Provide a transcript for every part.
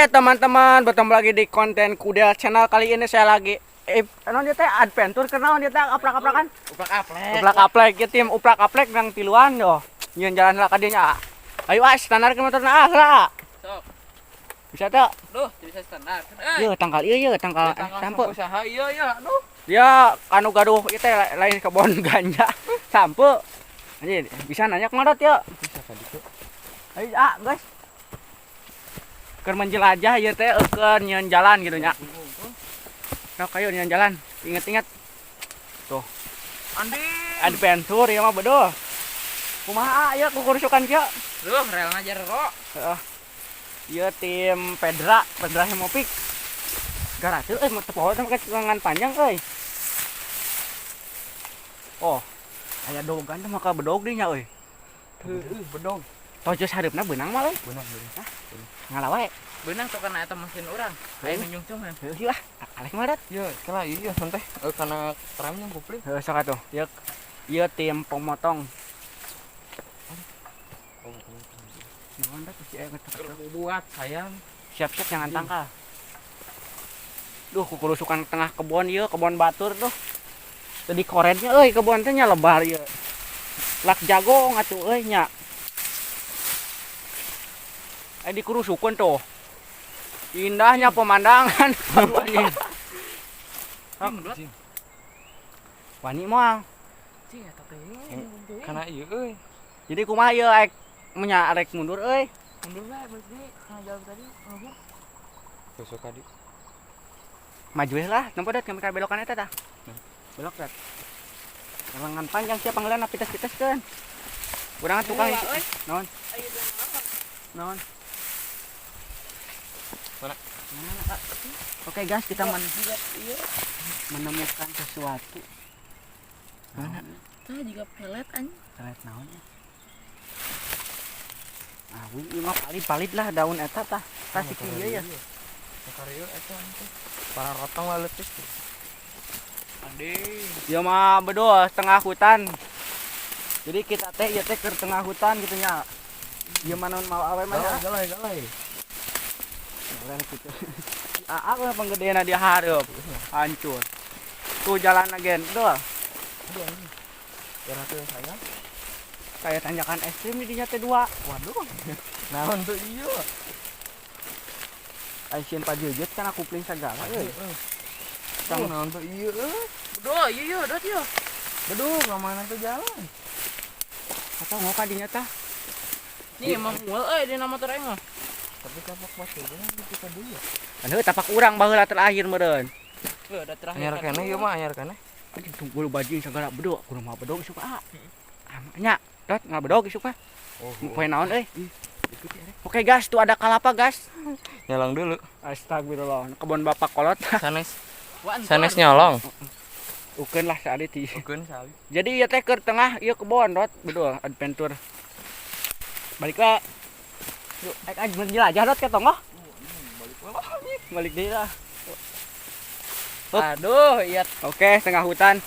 teman-teman, bertemu lagi di konten Kudel Channel. Kali ini saya lagi non dia teh adventure kenal dia teh aplak-aplakan. Uplak-aplek ya tim uplak-aplek nang tiluan yo. Nyeun jalan lah ka dieu nya. Ayo standar ke motorna lah. Sok. Bisa teh? Duh, bisa standar. Ieu tangkal ieu tangkal sampe. Usaha iya. Aduh. Ya anu gaduh ieu teh lain kebon ganja. Sampe. Anjir, bisa nanya ke ngadot ya. Bisa ka ditu. Ayo guys. Keur menjelajah ieu teh eukeun nyeun jalan gitu nya. Sok ayo nyeun jalan. Ingat-ingat. Tuh. Andi. Adventure ya mah bedo. Kumaha aya kukursukan kieu? Duh, rel ngajar ro. Heeh. Ieu tim Pedra Hemopic. Garatu mah teu poho make lengan panjang euy. Oh. Aya dogan teh maka bedog dinya euy. Heuh, bedog. Tojos hareupna beunang mah euy. Beunang. Ngalawe. Beunang teu kana eta mesin urang. Aya nu nyungcungan. Heuh lah. Alek mah dat. Ieu, kala ieu santai. Kana keramnya kupling. Heuh sok atuh. Ieu tim pemotong. Naon dat si aya Buat sayang. siap-siap jangan tangkal. Duh, kukurusukan tengah kebon ieu, kebon batur tuh. Tadi korennya euy, kebon teh nya lebar ieu. Lak jago atuh euy nya. Dikurusukeun tuh. Indahnya pemandangan. Wani moal. Cing eta teh. Kana ieu euy. Jadi kumaha ieu aek nya arek mundur euy. Mundur bae beus kana jalan tadi. Besok tadi. Maju lah, nempo dat ka belokan eta tah. Belok dat. Lengan panjang siapa ngeliat pites-piteskeun. Urang tukang naon? Naon? Mana? Oke guys, kita menemukan sesuatu. Mana? Tah juga pelet anjing. Pelet naonnya? Ah, ieu mah palit lah daun eta tah. Tah si kieu ya. Kareu eta teh. Para rotong lah leutik. Ade. Ieu mah bedo tengah hutan. Jadi kita teh ieu teh ke tengah hutan gitu nya. Ieu mah naon mau awe mah. Galai. Jalan gitu. Aku penggedeana dia hareup. Hancur. Tuh jalan agen. Tuh. Gara teh sayang. Kayak tanjakan es krim di dinya teh dua. Waduh. Naon tuh ieu? Aisyah pajejet kana kupling sagala euy. Naon tuh ieu? Duh, ieu dot ieu. Beduh, kamana teh jalan. Atau mau ka dinya tah? Nih emang mual euy dina motor aing mah. Tapi tapak baturnya kita dulu. Anu tapak urang baheula terakhir meureun. Heuh, da terakhir. Anyar keneh ieu mah anyar keneh. Anjing tunggu baju sagala bedo, kudu mah bedog isuk ah. Nya, dot ngabedog isuk mah. Poe naon euy? Oke guys, tuh ada kalapa guys. Nyolong dulu. Astagfirullah, kebon bapak kolot. Sanes nyolong. Ukeun lah saali ti. Ukeun sali. Jadi ieu teh keur tengah ieu kebon dot, bedo adventure. Balik lah. Yuk, aja menjelajah dot ke tonggoh. Balik deui lah. Aduh, iya. Oke, tengah hutan.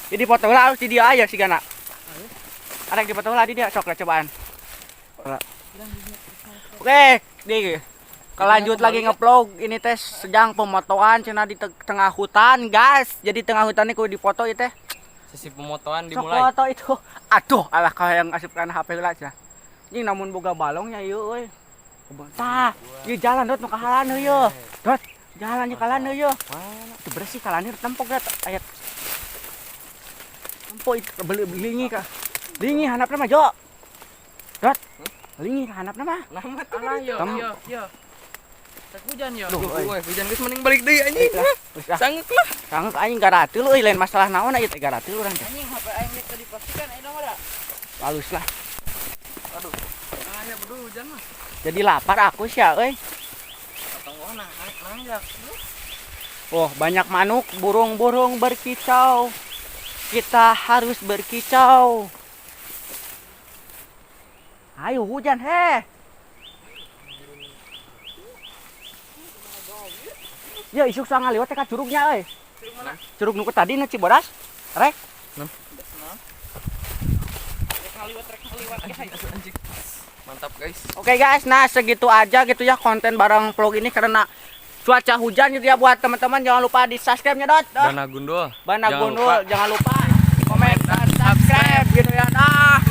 Ini foto lah harus di dia aja sih gana. Ada di foto lah di dia sok lah cobaan. Oke, di kelanjut lagi ngevlog ini teh sedang pemotoan cenah di tengah hutan, guys. Jadi tengah hutan ini kudu dipoto ieu teh. Sesi pemotoan Sok dimulai. foto itu. Aduh, alah yang asupkan HP heula cenah. Ini namun boga balongnya ieu euy. Tah, ieu jalan dot nu kahalan ieu. Dot, jalan ieu kahalan ieu. Teu bersih kalanir tempok dat aya. Tempok belingi ka. Lingi handapna mah, Jo. Dot. Lingi handapna mah. Namat alah yo. Tak hujan yo. Duh, Hujan geus mending balik deui anjing. Sanggeuk lah. Sanggeuk aing garatil euy lain masalah naon ieu teh garatil urang teh. Anjing HP aing tadi dipastikan aya mah da. Halus lah. Aduh. Aya bedu hujan mah. Jadi lapar aku sia euy. Tonggohna nangjak. Oh, banyak manuk, burung-burung berkicau. Kita harus berkicau. Ayo hujan he. Ya isuk sang ngaliwat teh ka curugnya euy. Curug mana? Curug nu tadi nu Cibodas. Rek. Rek ngaliwat anjing. Mantap guys. Oke guys, nah segitu aja gitu ya konten bareng vlog ini karena cuaca hujan gitu ya. Buat teman-teman jangan lupa di subscribe-nya Dot. Bana Gundul. Bana Jangan Gundul, lupa. jangan lupa komen dan subscribe gitu ya. Nah,